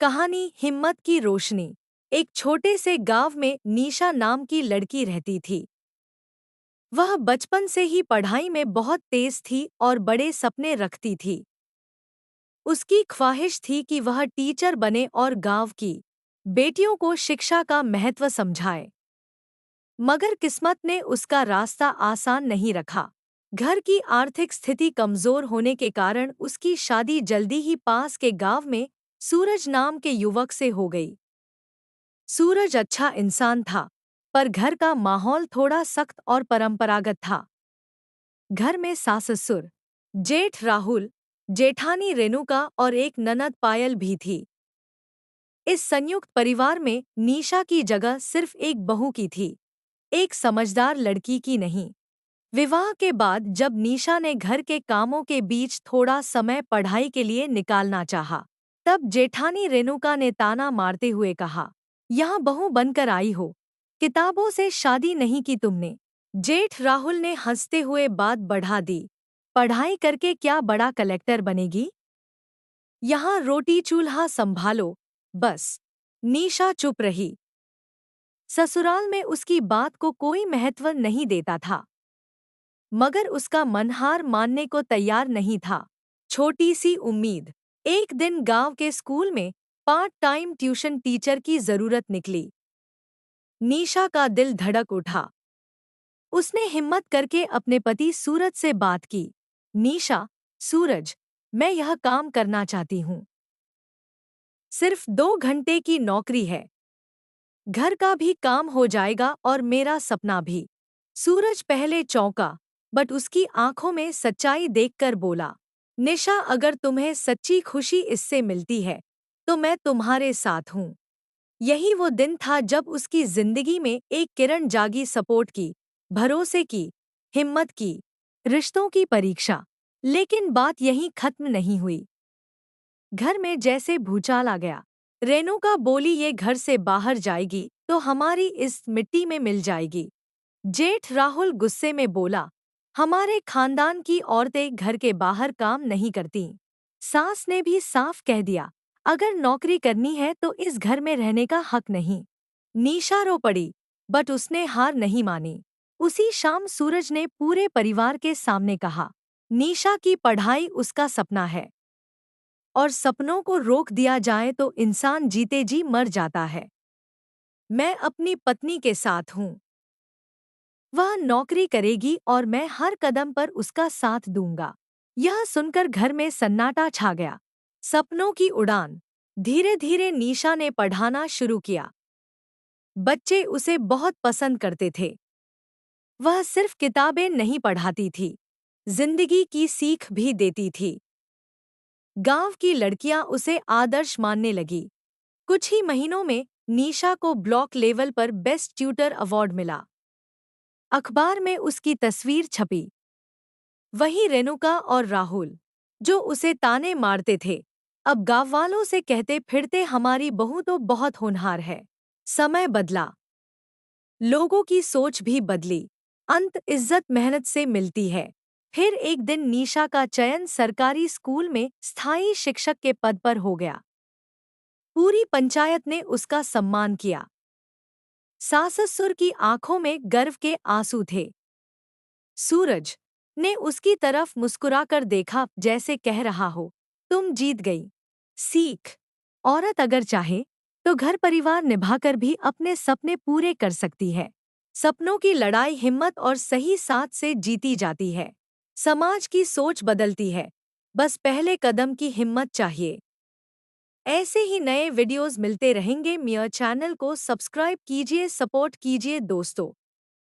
कहानी हिम्मत की रोशनी। एक छोटे से गांव में नीशा नाम की लड़की रहती थी। वह बचपन से ही पढ़ाई में बहुत तेज थी और बड़े सपने रखती थी। उसकी ख्वाहिश थी कि वह टीचर बने और गांव की बेटियों को शिक्षा का महत्व समझाए। मगर किस्मत ने उसका रास्ता आसान नहीं रखा। घर की आर्थिक स्थिति कमजोर होने के कारण उसकी शादी जल्दी ही पास के गांव में सूरज नाम के युवक से हो गई। सूरज अच्छा इंसान था, पर घर का माहौल थोड़ा सख्त और परंपरागत था। घर में सास-ससुर, जेठ राहुल, जेठानी रेणुका और एक ननद पायल भी थी। इस संयुक्त परिवार में नीशा की जगह सिर्फ एक बहू की थी, एक समझदार लड़की की नहीं। विवाह के बाद जब नीशा ने घर के कामों के बीच थोड़ा समय पढ़ाई के लिए निकालना चाहा, तब जेठानी रेणुका ने ताना मारते हुए कहा, यहाँ बहू बनकर आई हो, किताबों से शादी नहीं की तुमने। जेठ राहुल ने हंसते हुए बात बढ़ा दी, पढ़ाई करके क्या बड़ा कलेक्टर बनेगी? यहाँ रोटी चूल्हा संभालो, बस। नीशा चुप रही। ससुराल में उसकी बात को कोई महत्व नहीं देता था, मगर उसका मन हार मानने को तैयार नहीं था। छोटी सी उम्मीद। एक दिन गांव के स्कूल में पार्ट टाइम ट्यूशन टीचर की जरूरत निकली। नीशा का दिल धड़क उठा। उसने हिम्मत करके अपने पति सूरज से बात की। नीशा, सूरज, मैं यह काम करना चाहती हूँ। सिर्फ 2 घंटे की नौकरी है। घर का भी काम हो जाएगा और मेरा सपना भी। सूरज पहले चौंका, बट उसकी आंखों में सच्चाई देखकर बोला, निशा, अगर तुम्हें सच्ची खुशी इससे मिलती है, तो मैं तुम्हारे साथ हूँ। यही वो दिन था जब उसकी जिंदगी में एक किरण जागी। सपोर्ट की, भरोसे की, हिम्मत की, रिश्तों की परीक्षा। लेकिन बात यहीं खत्म नहीं हुई। घर में जैसे भूचाल आ गया। रेणुका बोली, ये घर से बाहर जाएगी तो हमारी इस मिट्टी में मिल जाएगी। जेठ राहुल गुस्से में बोला, हमारे खानदान की औरतें घर के बाहर काम नहीं करती। सास ने भी साफ कह दिया, अगर नौकरी करनी है तो इस घर में रहने का हक नहीं। नीशा रो पड़ी, बट उसने हार नहीं मानी। उसी शाम सूरज ने पूरे परिवार के सामने कहा, नीशा की पढ़ाई उसका सपना है, और सपनों को रोक दिया जाए तो इंसान जीते जी मर जाता है। मैं अपनी पत्नी के साथ हूँ। वह नौकरी करेगी और मैं हर कदम पर उसका साथ दूंगा। यह सुनकर घर में सन्नाटा छा गया। सपनों की उड़ान। धीरे धीरे नीशा ने पढ़ाना शुरू किया। बच्चे उसे बहुत पसंद करते थे। वह सिर्फ किताबें नहीं पढ़ाती थी, जिंदगी की सीख भी देती थी। गांव की लड़कियां उसे आदर्श मानने लगी। कुछ ही महीनों में नीशा को ब्लॉक लेवल पर बेस्ट ट्यूटर अवार्ड मिला। अखबार में उसकी तस्वीर छपी। वही रेणुका और राहुल, जो उसे ताने मारते थे, अब गांववालों से कहते फिरते, हमारी बहू तो बहुत होनहार है। समय बदला, लोगों की सोच भी बदली। अंत इज्जत मेहनत से मिलती है। फिर एक दिन नीशा का चयन सरकारी स्कूल में स्थायी शिक्षक के पद पर हो गया। पूरी पंचायत ने उसका सम्मान किया। सास-ससुर की आंखों में गर्व के आंसू थे। सूरज ने उसकी तरफ मुस्कुराकर देखा, जैसे कह रहा हो, तुम जीत गई। सीख, औरत अगर चाहे तो घर परिवार निभाकर भी अपने सपने पूरे कर सकती है। सपनों की लड़ाई हिम्मत और सही साथ से जीती जाती है। समाज की सोच बदलती है, बस पहले कदम की हिम्मत चाहिए। ऐसे ही नए वीडियोस मिलते रहेंगे। मेरे चैनल को सब्सक्राइब कीजिए, सपोर्ट कीजिए दोस्तों।